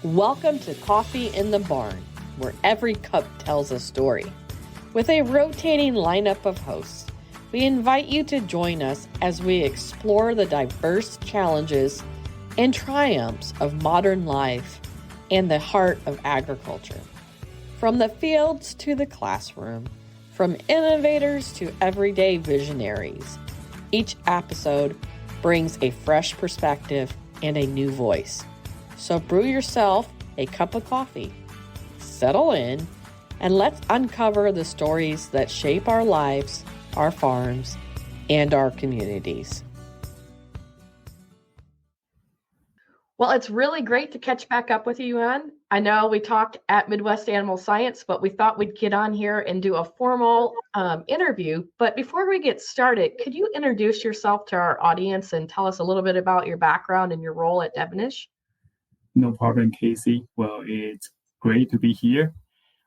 Welcome to Coffee in the Barn, where every cup tells a story. With a rotating lineup of hosts, we invite you to join us as we explore the diverse challenges and triumphs of modern life and the heart of agriculture. From the fields to the classroom, from innovators to everyday visionaries, each episode brings a fresh perspective and a new voice. So brew yourself a cup of coffee, settle in, and let's uncover the stories that shape our lives, our farms, and our communities. Well, it's really great to catch back up with you, Yuan. I know we talked at Midwest Animal Science, but we thought we'd get on here and do a formal interview. But before we get started, could you introduce yourself to our audience and tell us a little bit about your background and your role at Davanesh? No problem, Casey. Well, it's great to be here.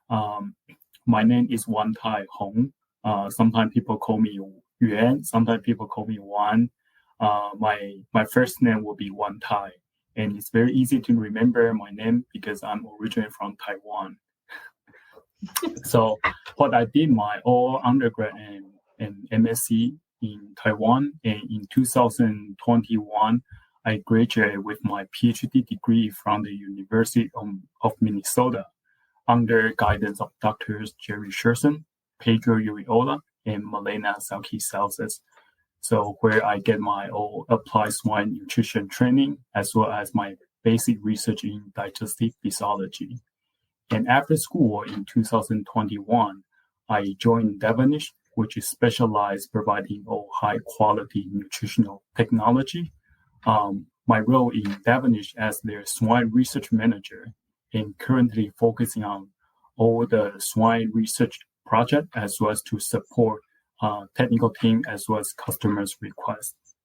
My name is Yuan-Tai Hung. Sometimes people call me Yuan. Sometimes people call me Wan. My first name will be Yuan-Tai. And it's very easy to remember my name because I'm originally from Taiwan. So what I did my all undergrad and MSc in Taiwan, and in 2021, I graduated with my PhD degree from the University of Minnesota under guidance of Drs. Jerry Sherson, Pedro Uriola, and Milena Salki-Salzes. So where I get my all applied swine nutrition training, as well as my basic research in digestive physiology. And after school in 2021, I joined Davanesh, which is specialized providing all high quality nutritional technology. My role in Davanesh as their swine research manager, and currently focusing on all the swine research project, as well as to support technical team as well as customers' requests.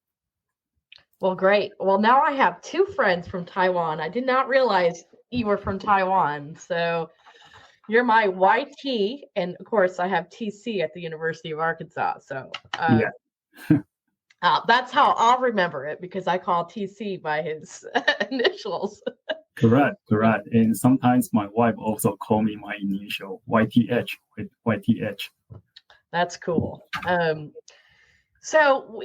Well, great. Well, now I have two friends from Taiwan. I did not realize you were from Taiwan. So you're my YT, and of course I have TC at the University of Arkansas. So that's how I'll remember it, because I call TC by his initials. Correct. And sometimes my wife also call me my initial, YTH. That's cool. So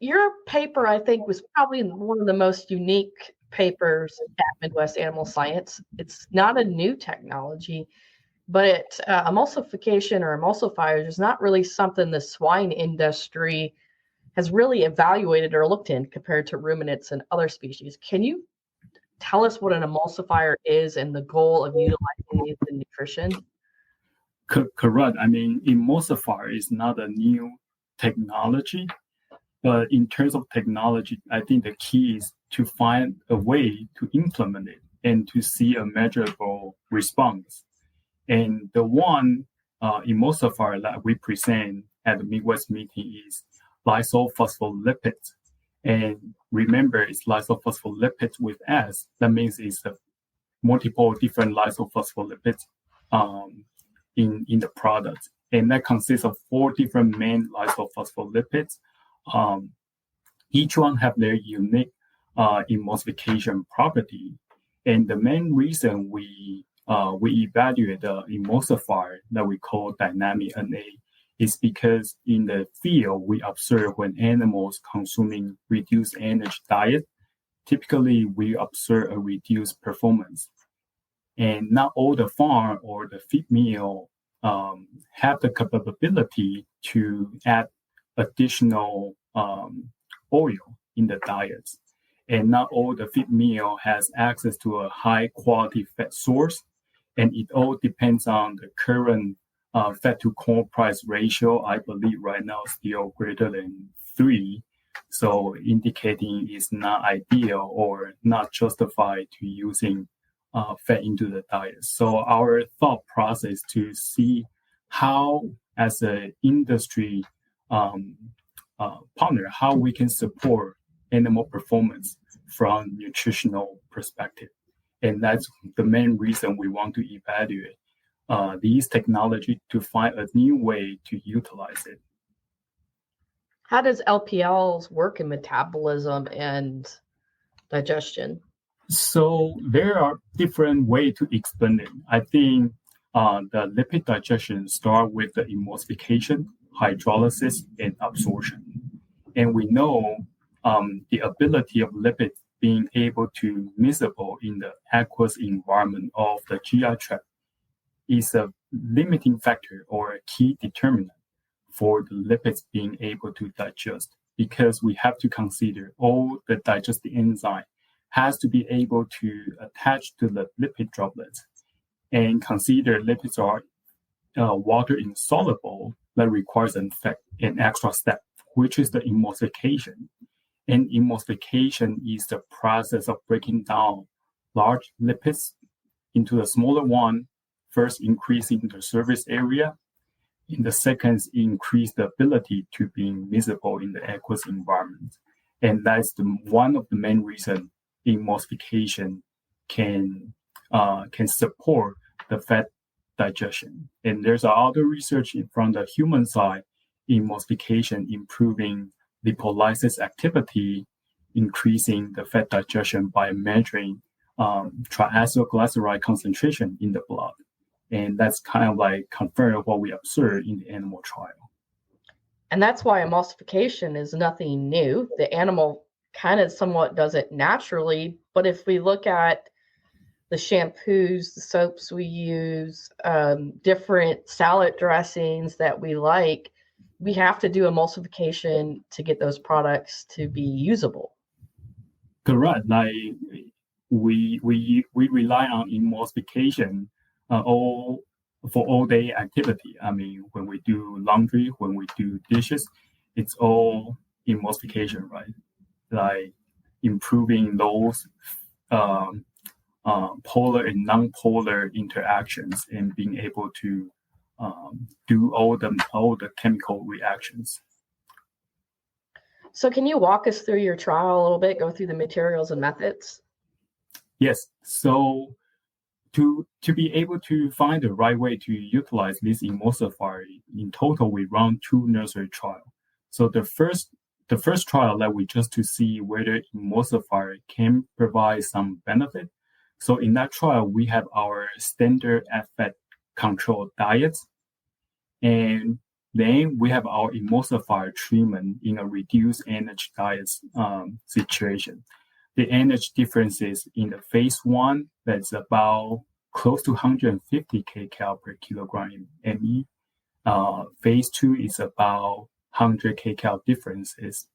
your paper, I think, was probably one of the most unique papers at Midwest Animal Science. It's not a new technology, but emulsification or emulsifiers is not really something the swine industry has really evaluated or looked in compared to ruminants and other species. Can you tell us what an emulsifier is and the goal of utilizing these in nutrition? Correct. I mean, emulsifier is not a new technology, but in terms of technology, I think the key is to find a way to implement it and to see a measurable response. And the one emulsifier that we present at the Midwest meeting is lysophospholipid. And remember, it's lysophospholipid with S. That means it's multiple different lysophospholipids in the product. And that consists of 4 different main lysophospholipids. Each one have their unique emulsification property. And the main reason we evaluate the emulsifier that we call dynamic NA is because in the field, we observe when animals consuming reduced energy diet, typically we observe a reduced performance. And not all the farm or the feed mill have the capability to add additional oil in the diets. And not all the feed mill has access to a high quality fat source. And it all depends on the current fat to corn price ratio. I believe right now still greater than 3. So indicating it's not ideal or not justified to using fat into the diet. So our thought process to see how, as an industry partner, how we can support animal performance from nutritional perspective. And that's the main reason we want to evaluate these technology to find a new way to utilize it. How does LPLs work in metabolism and digestion? So there are different ways to explain it. I think the lipid digestion starts with the emulsification, hydrolysis, and absorption. And we know the ability of lipids being able to miscible in the aqueous environment of the GI tract is a limiting factor or a key determinant for the lipids being able to digest, because we have to consider all the digestive enzyme has to be able to attach to the lipid droplets, and consider lipids are water insoluble. That requires an extra step, which is the emulsification. And emulsification is the process of breaking down large lipids into the smaller one, first increasing the surface area, and the second increase the ability to be miscible in the aqueous environment. And that's one of the main reasons emulsification can support the fat digestion. And there's other research from the human side, emulsification improving lipolysis activity, increasing the fat digestion by measuring triacylglyceride concentration in the blood. And that's kind of like confirmed what we observed in the animal trial. And that's why emulsification is nothing new. The animal kind of somewhat does it naturally. But if we look at the shampoos, the soaps we use, different salad dressings that we like, we have to do emulsification to get those products to be usable. Correct. Like we rely on emulsification for all day activity. I mean, when we do laundry, when we do dishes, it's all emulsification, right? Like improving those polar and non-polar interactions and being able to do all the chemical reactions. So can you walk us through your trial a little bit, go through the materials and methods? Yes. So to be able to find the right way to utilize this emulsifier, in total, we run 2 nursery trials. So the first trial that we just to see whether emulsifier can provide some benefit. So in that trial, we have our standard fat control diets, and then we have our emulsifier treatment in a reduced energy diet situation. The energy differences in the phase 1, that's about close to 150 kcal per kilogram ME. Phase 2 is about 100 kcal differences.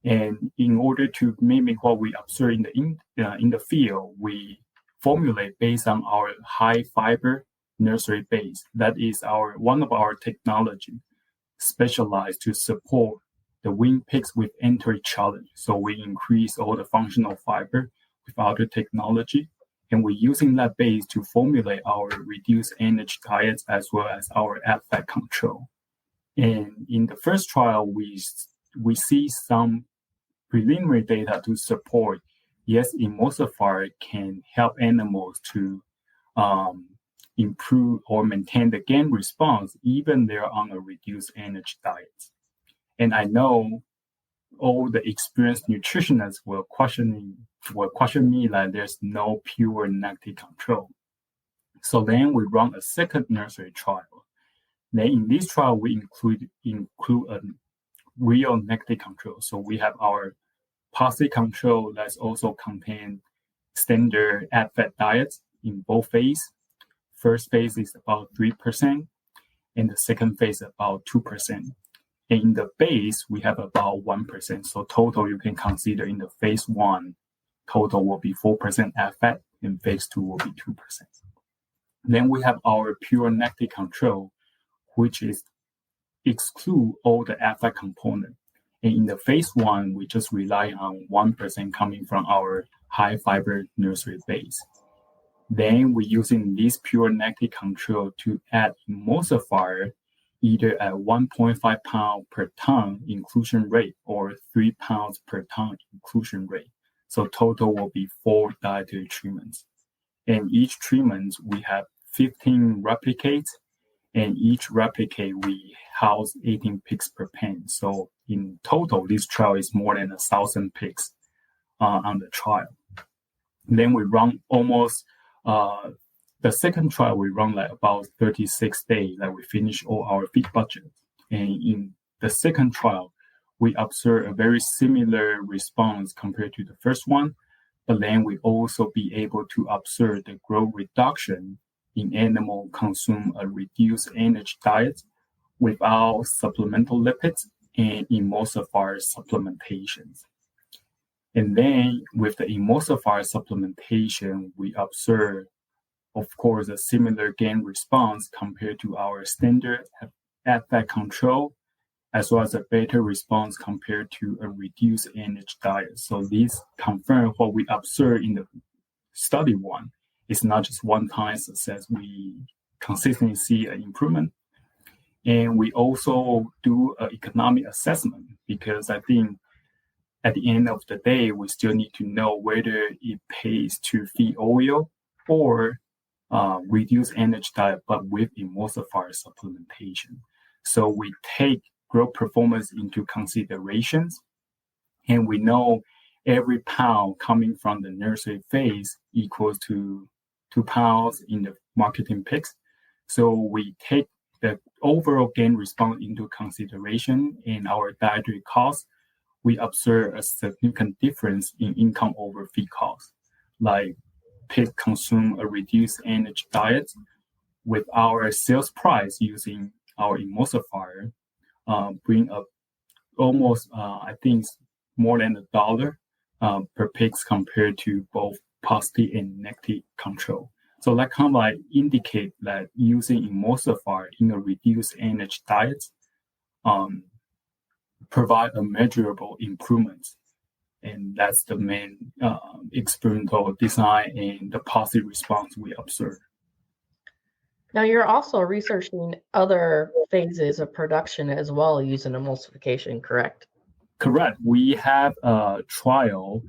And in order to mimic what we observe in the field, we formulate based on our high fiber nursery base. That is one of our technology specialized to support the wing pigs with entry challenge. So we increase all the functional fiber with other technology, and we're using that base to formulate our reduced energy diets as well as our fat control. And in the first trial, we see some preliminary data to support, yes, emulsifier can help animals to improve or maintain the gain response even they're on a reduced energy diet. And I know all the experienced nutritionists will question me like there's no pure negative control. So then we run a second nursery trial. Then in this trial, we include a real negative control. So we have our positive control that's also contain standard fat diets in both phases. First phase is about 3%, and the second phase about 2%. And in the base, we have about 1%. So total, you can consider in the phase 1, total will be 4% fat, and phase 2 will be 2%. Then we have our pure negative control, which is exclude all the fat component. And in the phase 1, we just rely on 1% coming from our high fiber nursery base. Then we're using this pure negative control to add emulsifier either at 1.5 pound per ton inclusion rate or 3 pounds per ton inclusion rate. So total will be 4 dietary treatments. And each treatment, we have 15 replicates, and each replicate we house 18 pigs per pen. So in total, this trial is more than 1,000 pigs on the trial. Then we run almost, the second trial we run like about 36 days, like we finish all our feed budget. And in the second trial, we observe a very similar response compared to the first one, but then we also be able to observe the growth reduction in animal consume a reduced energy diet without supplemental lipids and emulsifier supplementations. And then with the emulsifier supplementation, we observe, of course, a similar gain response compared to our standard fat control, as well as a better response compared to a reduced energy diet. So these confirm what we observed in the study one. It's not just one-time success. We consistently see an improvement. And we also do an economic assessment, because I think at the end of the day, we still need to know whether it pays to feed oil or reduce energy diet, but with emulsifier supplementation. So we take growth performance into considerations, and we know every pound coming from the nursery phase equals to 2 pounds in the marketing picks. So we take the overall gain response into consideration in our dietary costs. We observe a significant difference in income over feed costs, like pig consume a reduced energy diet with our sales price using our emulsifier, bring up almost, I think, more than $1 per pigs compared to both positive and negative control. So that kind of like indicate that using emulsifier in a reduced energy diet provide a measurable improvement. And that's the main experimental design and the positive response we observe. Now, you're also researching other phases of production as well using emulsification, correct? Correct. We have a trial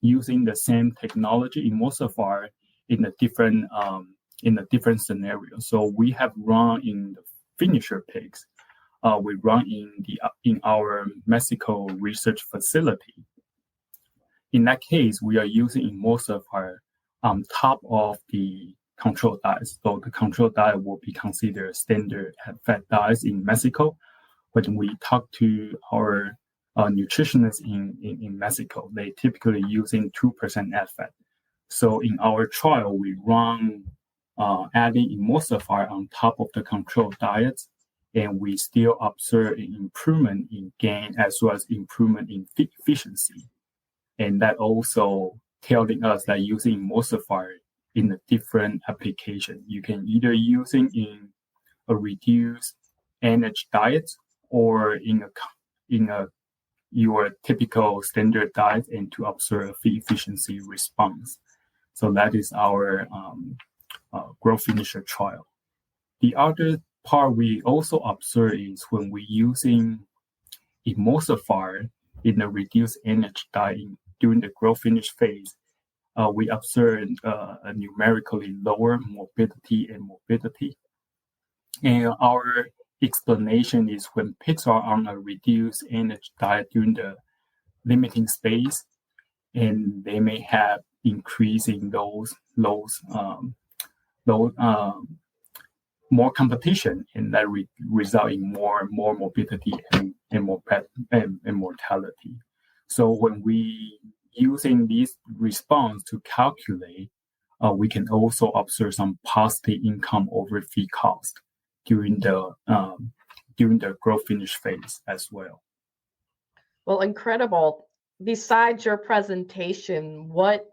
using the same technology, emulsifier, in a different scenario. So we have run in the finisher pigs. We run in our Mexico research facility. In that case, we are using emulsifier on top of the control diet. So the control diet will be considered standard fat diets in Mexico. When we talk to our nutritionists in Mexico, they typically using 2% fat. So in our trial, we run adding emulsifier on top of the control diets, and we still observe an improvement in gain as well as improvement in feed efficiency. And that also telling us that using emulsifier in a different application, you can either using in a reduced energy diet or in your typical standard diet, and to observe feed efficiency response. So that is our growth finisher trial. The other part we also observe is when we're using emulsifier in a reduced energy diet during the growth finish phase, we observe a numerically lower morbidity and morbidity. And our explanation is when pigs are on a reduced energy diet during the limiting space, and they may have increasing those more competition, and that result in more morbidity and mortality. So when we using this response to calculate, we can also observe some positive income over feed cost during the growth finish phase as well. Well, incredible. Besides your presentation, what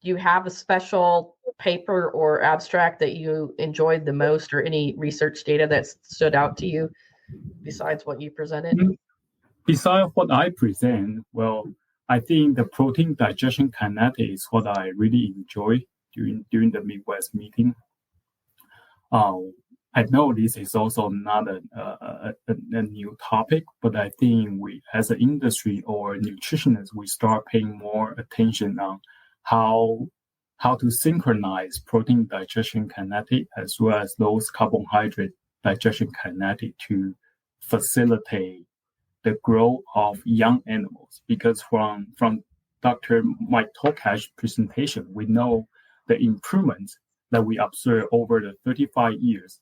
you have a special paper or abstract that you enjoyed the most, or any research data that stood out to you besides what you presented? Besides what I present, well, I think the protein digestion kinetics is what I really enjoy during the Midwest meeting. I know this is also not a new topic, but I think we, as an industry or nutritionists, we start paying more attention on how to synchronize protein digestion kinetic as well as those carbohydrate digestion kinetic to facilitate the growth of young animals. Because from Dr. Mike Tokash's presentation, we know the improvements that we observe over the 35 years.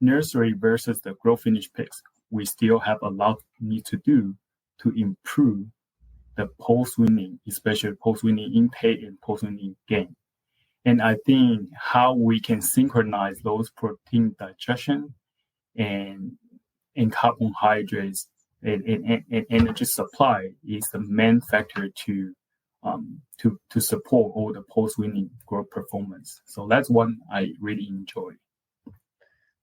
Nursery versus the grow-finished pigs, we still have a lot need to do to improve the post-weaning, especially post-weaning intake and post-weaning gain. And I think how we can synchronize those protein digestion and carbohydrates and energy supply is the main factor to support all the post-weaning growth performance. So that's one I really enjoy.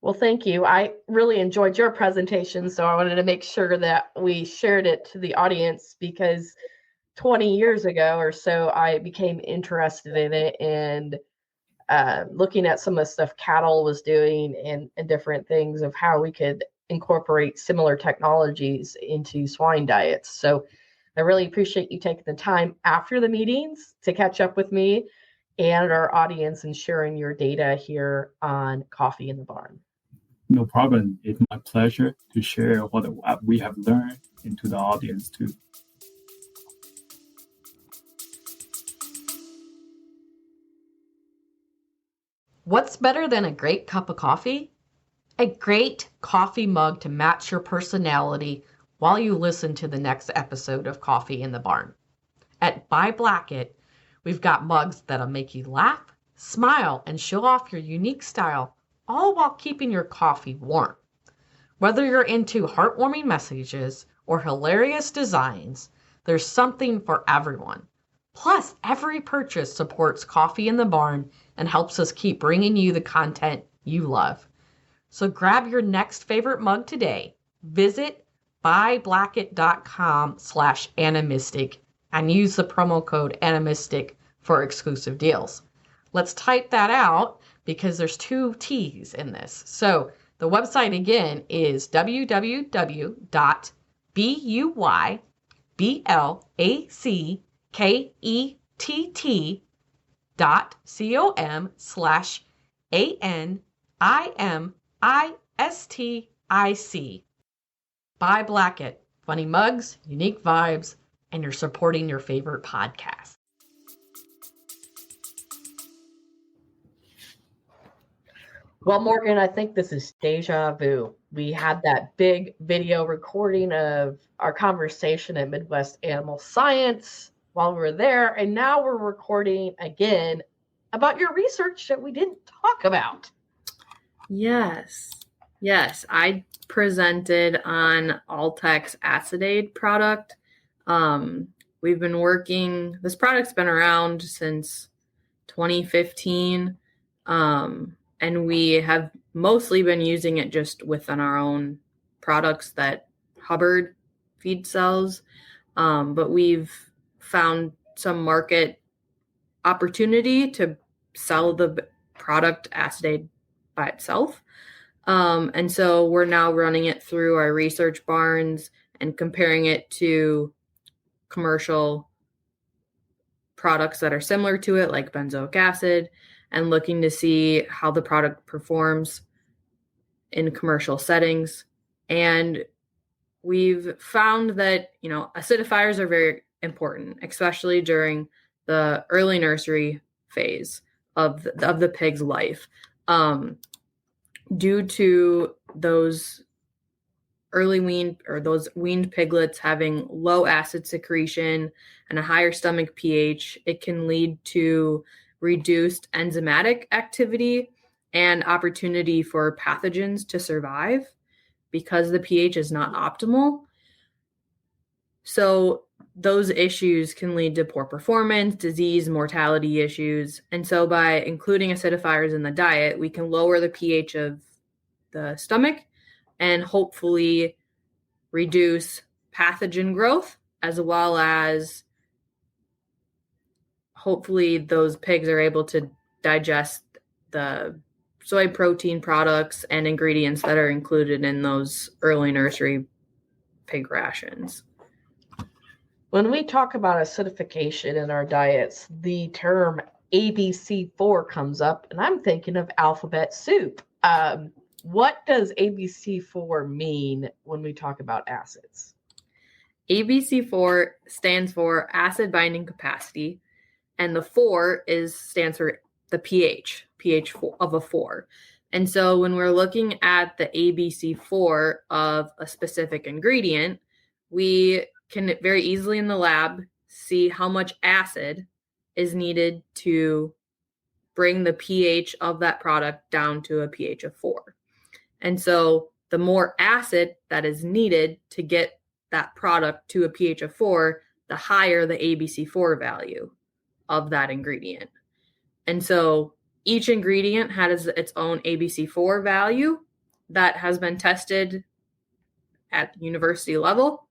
Well, thank you. I really enjoyed your presentation, so I wanted to make sure that we shared it to the audience because 20 years ago or so, I became interested in it and looking at some of the stuff cattle was doing and different things of how we could incorporate similar technologies into swine diets. So I really appreciate you taking the time after the meetings to catch up with me and our audience and sharing your data here on Coffee in the Barn. No problem. It's my pleasure to share what we have learned into the audience too. What's better than a great cup of coffee? A great coffee mug to match your personality while you listen to the next episode of Coffee in the Barn. At Buy Blackett, we've got mugs that'll make you laugh, smile, and show off your unique style, all while keeping your coffee warm. Whether you're into heartwarming messages or hilarious designs, there's something for everyone. Plus, every purchase supports Coffee in the Barn and helps us keep bringing you the content you love. So grab your next favorite mug today. Visit buyblackett.com/animistic and use the promo code animistic for exclusive deals. Let's type that out because there's 2 T's in this. So the website again is www.buyblackett.com/ANIMISTIC. Buy Blackett. Funny mugs, unique vibes, and you're supporting your favorite podcast. Well, Morgan, I think this is deja vu. We had that big video recording of our conversation at Midwest Animal Science while we were there, and now we're recording again about your research that we didn't talk about. Yes, I presented on Alltech's Acidade product. We've been working, this product's been around since 2015. And we have mostly been using it just within our own products that Hubart Feeds sells. But we've found some market opportunity to sell the product Acidade by itself. And so we're now running it through our research barns and comparing it to commercial products that are similar to it, like benzoic acid, and looking to see how the product performs in commercial settings. And we've found that, acidifiers are very important, especially during the early nursery phase of the pig's life. Due to those early weaned piglets having low acid secretion and a higher stomach pH, it can lead to reduced enzymatic activity and opportunity for pathogens to survive because the pH is not optimal. So those issues can lead to poor performance, disease, mortality issues. And so by including acidifiers in the diet, we can lower the pH of the stomach and hopefully reduce pathogen growth, as well as hopefully those pigs are able to digest the soy protein products and ingredients that are included in those early nursery pig rations. When we talk about acidification in our diets, the term ABC4 comes up, and I'm thinking of alphabet soup. What does ABC4 mean when we talk about acids? ABC4 stands for acid binding capacity, and the 4 stands for the pH of a 4. And so when we're looking at the ABC4 of a specific ingredient, we can very easily in the lab see how much acid is needed to bring the pH of that product down to a pH of 4. And so the more acid that is needed to get that product to a pH of 4, the higher the ABC4 value of that ingredient. And so each ingredient has its own ABC4 value that has been tested at university level.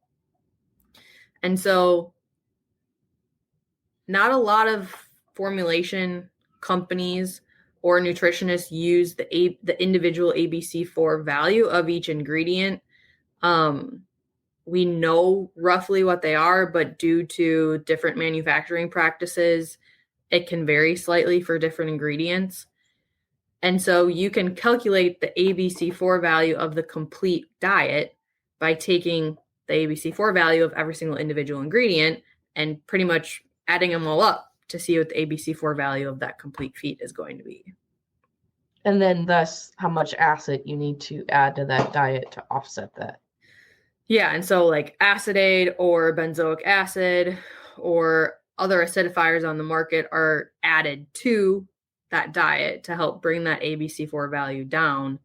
And so not a lot of formulation companies or nutritionists use the individual ABC4 value of each ingredient. We know roughly what they are, but due to different manufacturing practices, it can vary slightly for different ingredients. And so you can calculate the ABC4 value of the complete diet by taking the ABC4 value of every single individual ingredient and pretty much adding them all up to see what the ABC4 value of that complete feed is going to be. And then thus how much acid you need to add to that diet to offset that. Yeah, and so like Acidaid or benzoic acid or other acidifiers on the market are added to that diet to help bring that ABC4 value down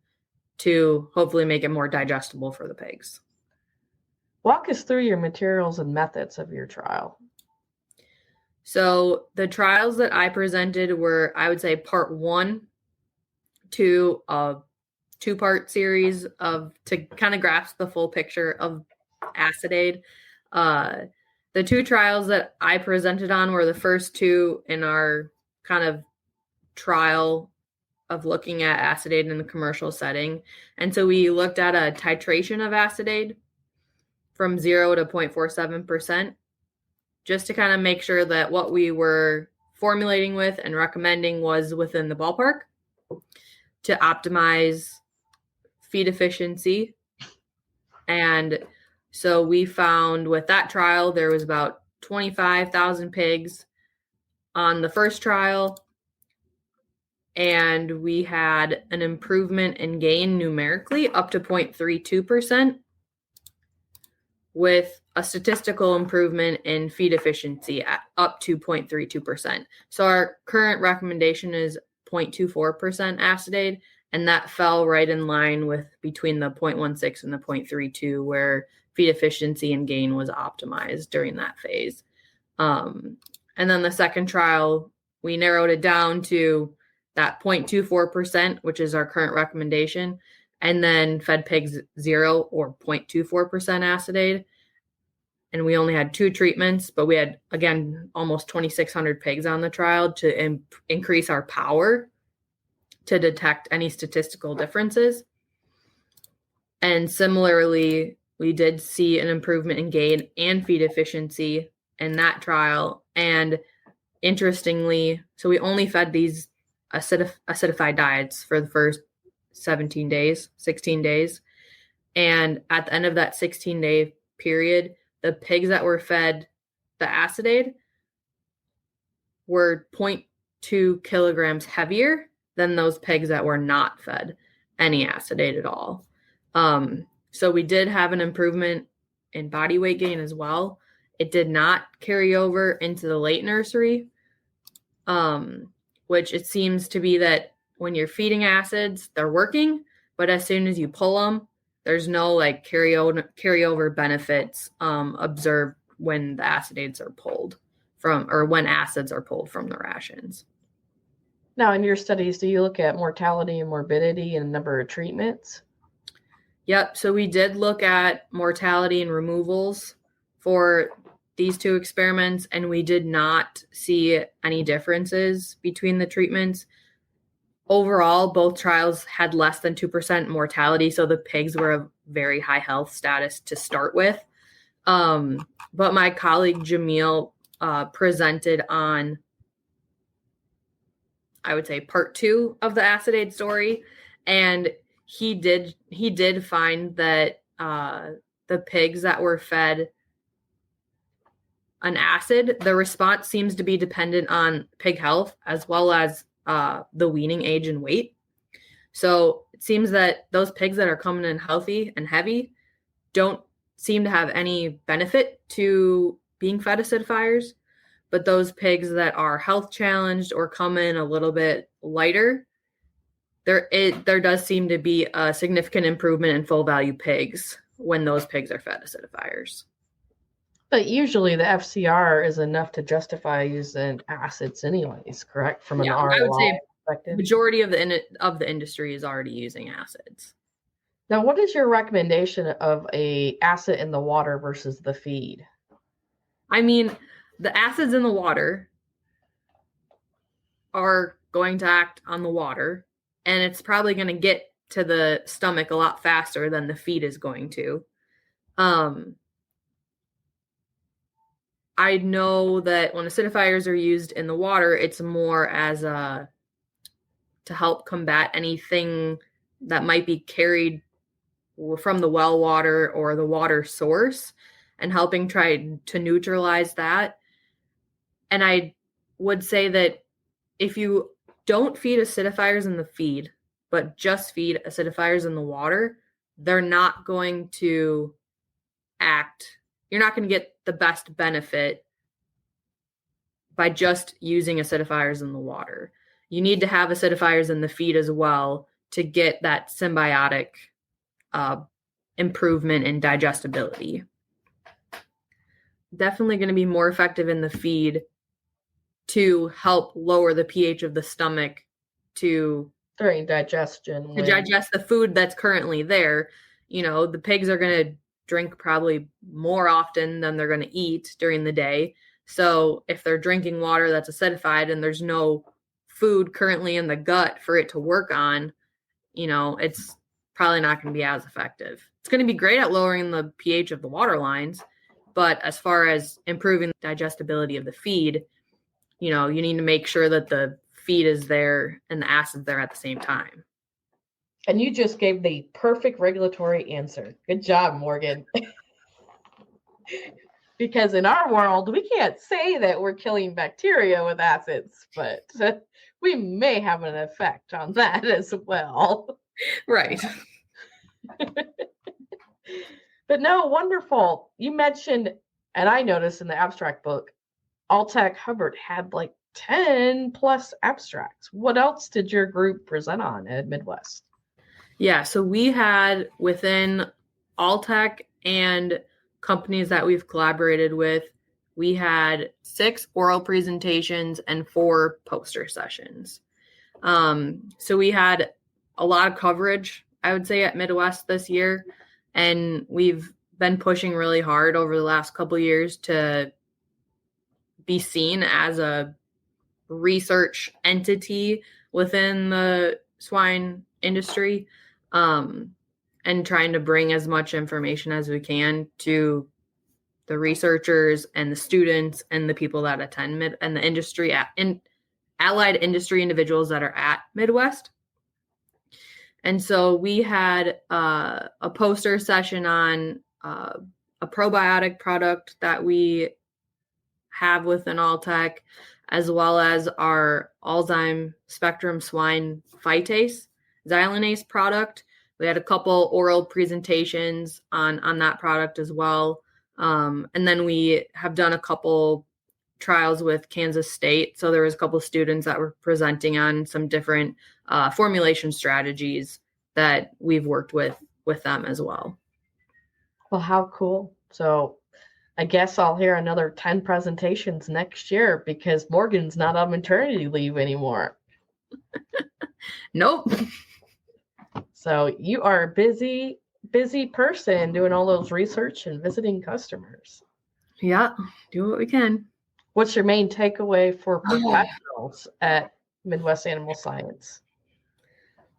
to hopefully make it more digestible for the pigs. Walk us through your materials and methods of your trial. So the trials that I presented were, I would say, part 1 to a 2-part series to kind of grasp the full picture of Acidaid. The 2 trials that I presented on were the first 2 in our kind of trial of looking at Acidaid in the commercial setting. And so we looked at a titration of Acidaid from 0 to 0.47%, just to kind of make sure that what we were formulating with and recommending was within the ballpark to optimize feed efficiency. And so we found with that trial, there was about 25,000 pigs on the first trial, and we had an improvement in gain numerically up to 0.32%, with a statistical improvement in feed efficiency at up to 0.32%. So our current recommendation is 0.24% Acidaid, and that fell right in line with between the 0.16 and the 0.32, where feed efficiency and gain was optimized during that phase. And then the second trial, we narrowed it down to that 0.24%, which is our current recommendation, and then fed pigs 0 or 0.24% Acidaid. And we only had 2 treatments, but we had, again, almost 2,600 pigs on the trial to increase our power to detect any statistical differences. And similarly, we did see an improvement in gain and feed efficiency in that trial. And interestingly, so we only fed these acidified diets for the first 16 days. And at the end of that 16-day period, the pigs that were fed the Acidaid were 0.2 kilograms heavier than those pigs that were not fed any Acidaid at all. So we did have an improvement in body weight gain as well. It did not carry over into the late nursery, which it seems to be that when you're feeding acids, they're working, but as soon as you pull them, there's no like carryover benefits observed when the Acidaids are pulled from, or when acids are pulled from the rations. Now, in your studies, do you look at mortality and morbidity and number of treatments? Yep. So we did look at mortality and removals for these 2 experiments, and we did not see any differences between the treatments. Overall, both trials had less than 2% mortality, so the pigs were a very high health status to start with. But my colleague Jamil presented on, I would say, part 2 of the Acidaid story, and he did find that the pigs that were fed an acid, the response seems to be dependent on pig health as well as the weaning age and weight. So it seems that those pigs that are coming in healthy and heavy don't seem to have any benefit to being fed acidifiers, but those pigs that are health challenged or come in a little bit lighter, there does seem to be a significant improvement in full value pigs when those pigs are fed acidifiers. But usually the FCR is enough to justify using acids anyways, correct? From an ROI I would say perspective. Majority of the industry is already using acids. Now, what is your recommendation of a acid in the water versus the feed? I mean, the acids in the water are going to act on the water, and it's probably going to get to the stomach a lot faster than the feed is going to. I know that when acidifiers are used in the water, it's more as to help combat anything that might be carried from the well water or the water source and helping try to neutralize that. And I would say that if you don't feed acidifiers in the feed, but just feed acidifiers in the water, they're not going to act. You're not going to get the best benefit by just using acidifiers in the water. You need to have acidifiers in the feed as well to get that symbiotic improvement in digestibility. Definitely going to be more effective in the feed to help lower the pH of the stomach during digestion. To digest the food that's currently there. You know, the pigs are going to drink probably more often than they're going to eat during the day. So if they're drinking water that's acidified and there's no food currently in the gut for it to work on, you know, it's probably not going to be as effective. It's going to be great at lowering the pH of the water lines, but as far as improving the digestibility of the feed, you know, you need to make sure that the feed is there and the acid's there at the same time. And you just gave the perfect regulatory answer. Good job, Morgan. Because in our world, we can't say that we're killing bacteria with acids, but we may have an effect on that as well. Right. But no, wonderful. You mentioned, and I noticed in the abstract book, Alltech Hubart had like 10 plus abstracts. What else did your group present on at Midwest? Yeah, so we had within Alltech and companies that we've collaborated with, we had 6 oral presentations and 4 poster sessions. So we had a lot of coverage, I would say, at Midwest this year. And we've been pushing really hard over the last couple of years to be seen as a research entity within the swine industry, and trying to bring as much information as we can to the researchers and the students and the people that attend and the industry and allied industry individuals that are at Midwest. And so we had a poster session on a probiotic product that we have within Alltech, as well as our Alzheimer's spectrum swine phytase xylanase product. We had a couple oral presentations on that product as well. And then we have done a couple trials with Kansas State. So there was a couple of students that were presenting on some different formulation strategies that we've worked with them as well. Well, how cool. So I guess I'll hear another 10 presentations next year because Morgan's not on maternity leave anymore. Nope. So you are a busy person doing all those research and visiting customers. Yeah, do what we can. What's your main takeaway for professionals at Midwest Animal Science?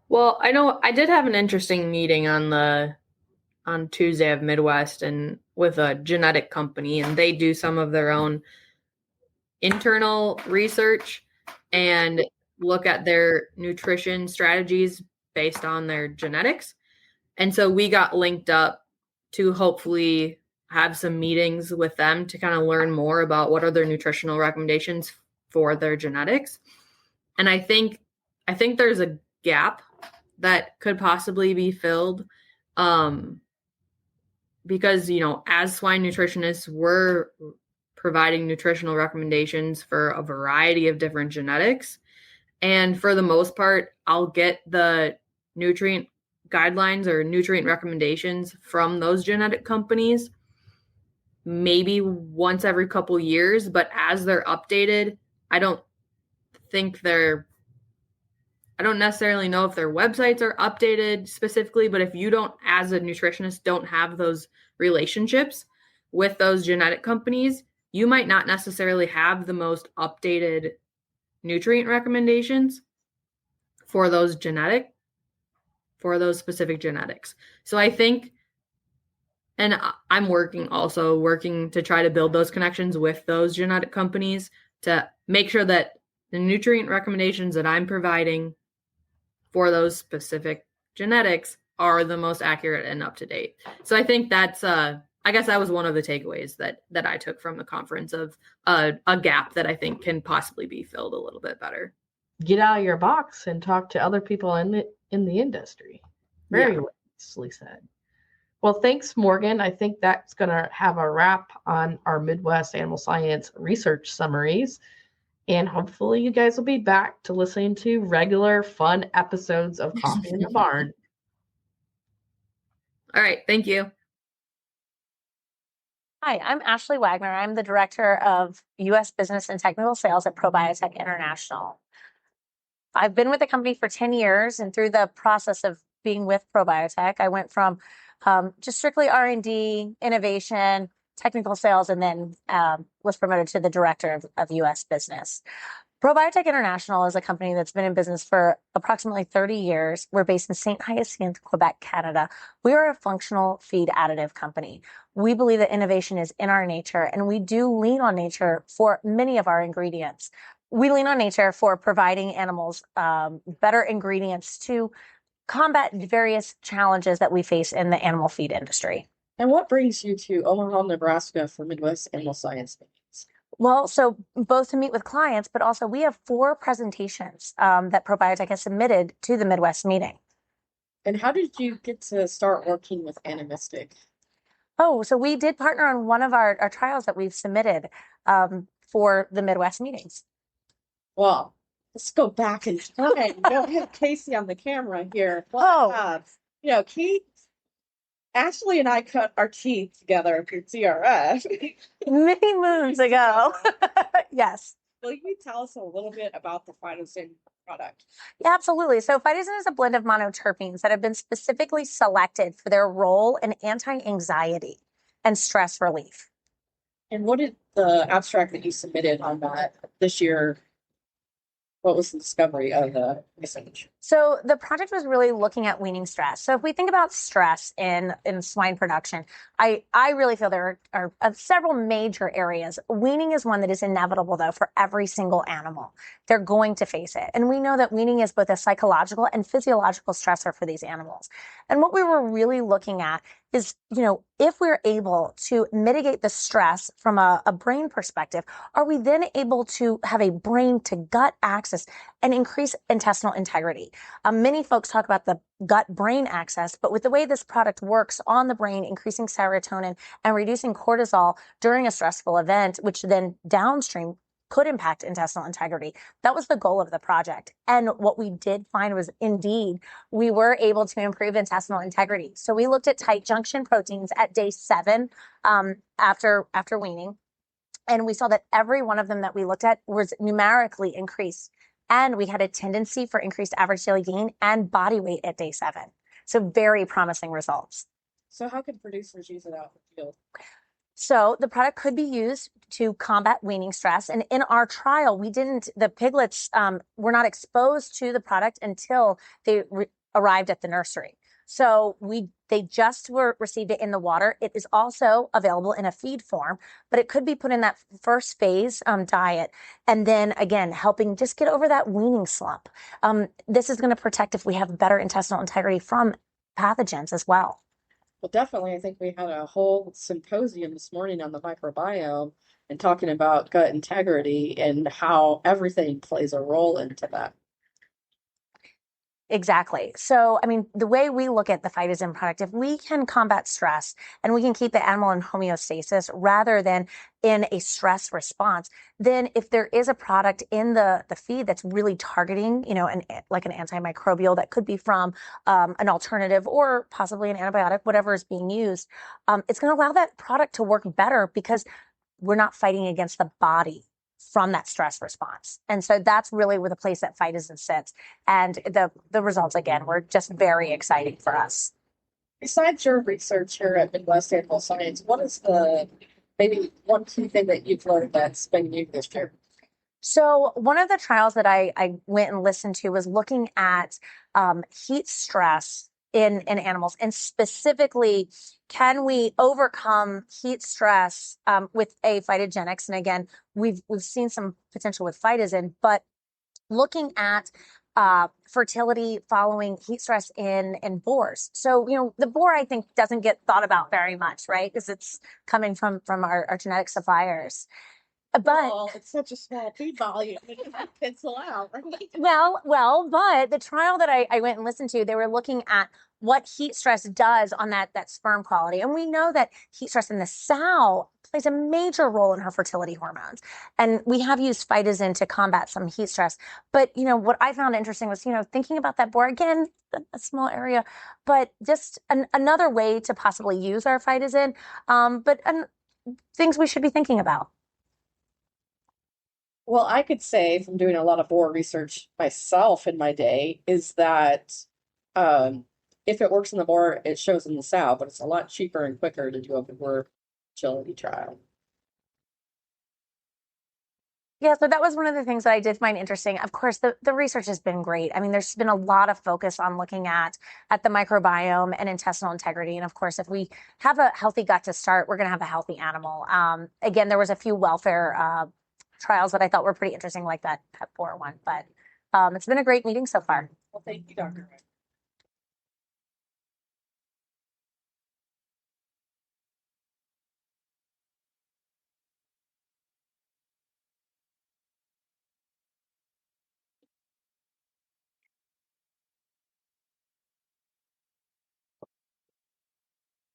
Well, I know I did have an interesting meeting on Tuesday of Midwest and with a genetic company, and they do some of their own internal research and look at their nutrition strategies based on their genetics. And so we got linked up to hopefully have some meetings with them to kind of learn more about what are their nutritional recommendations for their genetics. And I think there's a gap that could possibly be filled, because, as swine nutritionists, we're providing nutritional recommendations for a variety of different genetics. And for the most part, I'll get the nutrient guidelines or nutrient recommendations from those genetic companies maybe once every couple years, but as they're updated, I don't necessarily know if their websites are updated specifically, but if you don't, as a nutritionist, don't have those relationships with those genetic companies, you might not necessarily have the most updated nutrient recommendations for those specific genetics. So I think, and I'm working to try to build those connections with those genetic companies to make sure that the nutrient recommendations that I'm providing for those specific genetics are the most accurate and up to date. So I think that's, I guess that was one of the takeaways that I took from the conference of a gap that I think can possibly be filled a little bit better. Get out of your box and talk to other people in the industry. Very nicely said. Well, thanks, Morgan. I think that's going to have a wrap on our Midwest Animal Science research summaries. And hopefully you guys will be back to listening to regular fun episodes of Coffee in the Barn. All right. Thank you. Hi, I'm Ashley Wagner. I'm the Director of U.S. Business and Technical Sales at ProBiotech International. I've been with the company for 10 years, and through the process of being with ProBiotech, I went from just strictly R&D, innovation, technical sales, and then was promoted to the Director of U.S. Business. ProBiotech International is a company that's been in business for approximately 30 years. We're based in St. Hyacinthe, Quebec, Canada. We are a functional feed additive company. We believe that innovation is in our nature, and we do lean on nature for many of our ingredients. We lean on nature for providing animals better ingredients to combat various challenges that we face in the animal feed industry. And what brings you to Omaha, Nebraska for Midwest Animal Science meetings? Well, so both to meet with clients, but also we have 4 presentations that ProBiotech has submitted to the Midwest meeting. And how did you get to start working with Animistic? Oh, so we did partner on one of our trials that we've submitted for the Midwest meetings. Well, let's go back in time. We don't have Casey on the camera here. Kate, Ashley and I cut our teeth together through TRF. Many moons ago. Yes. Will you tell us a little bit about the PhytoZen product? Yeah, absolutely. So PhytoZen is a blend of monoterpenes that have been specifically selected for their role in anti-anxiety and stress relief. And what did the abstract that you submitted on that this year? What was the discovery of the research? So the project was really looking at weaning stress. So if we think about stress in swine production, I really feel there are several major areas. Weaning is one that is inevitable, though, for every single animal. They're going to face it. And we know that weaning is both a psychological and physiological stressor for these animals. And what we were really looking at is, if we're able to mitigate the stress from a brain perspective, are we then able to have a brain to gut axis and increase intestinal integrity? Many folks talk about the gut-brain axis, but with the way this product works on the brain, increasing serotonin and reducing cortisol during a stressful event, which then downstream could impact intestinal integrity. That was the goal of the project. And what we did find was, indeed, we were able to improve intestinal integrity. So we looked at tight junction proteins at day 7 after weaning. And we saw that every one of them that we looked at was numerically increased. And we had a tendency for increased average daily gain and body weight at day 7. So very promising results. So how can producers use it out in the field? So the product could be used to combat weaning stress. And in our trial, the piglets were not exposed to the product until they arrived at the nursery. So they just received it in the water. It is also available in a feed form, but it could be put in that first phase diet. And then again, helping just get over that weaning slump. This is going to protect if we have better intestinal integrity from pathogens as well. Well, definitely. I think we had a whole symposium this morning on the microbiome and talking about gut integrity and how everything plays a role into that. Exactly. So, I mean, the way we look at the PhytoZen product, if we can combat stress and we can keep the animal in homeostasis rather than in a stress response, then if there is a product in the feed that's really targeting, like an antimicrobial that could be from an alternative or possibly an antibiotic, whatever is being used, it's going to allow that product to work better because we're not fighting against the body from that stress response. And so that's really where the place that PhytoZen sits. And the results, again, were just very exciting for us. Besides your research here at Midwest ASAS, what is maybe one key thing that you've learned that's been new this year? So one of the trials that I went and listened to was looking at heat stress in animals, and specifically, can we overcome heat stress with a phytogenics? And again, we've seen some potential with PhytoZen, but looking at fertility following heat stress in boars. So, the boar, I think, doesn't get thought about very much, right? Because it's coming from our genetic suppliers. But it's such a small feed volume, it can pencil out, right? but the trial that I went and listened to, they were looking at what heat stress does on that sperm quality. And we know that heat stress in the sow plays a major role in her fertility hormones. And we have used PhytoZen to combat some heat stress. But, what I found interesting was, thinking about that boar, again, a small area, but just another way to possibly use our PhytoZen, but things we should be thinking about. Well, I could say from doing a lot of boar research myself in my day is that if it works in the boar, it shows in the sow, but it's a lot cheaper and quicker to do a boar fertility trial. Yeah, so that was one of the things that I did find interesting. Of course, the research has been great. I mean, there's been a lot of focus on looking at the microbiome and intestinal integrity. And of course, if we have a healthy gut to start, we're going to have a healthy animal. Again, there was a few welfare trials that I thought were pretty interesting, like that pet boar one. But it's been a great meeting so far. Well, thank you, Dr.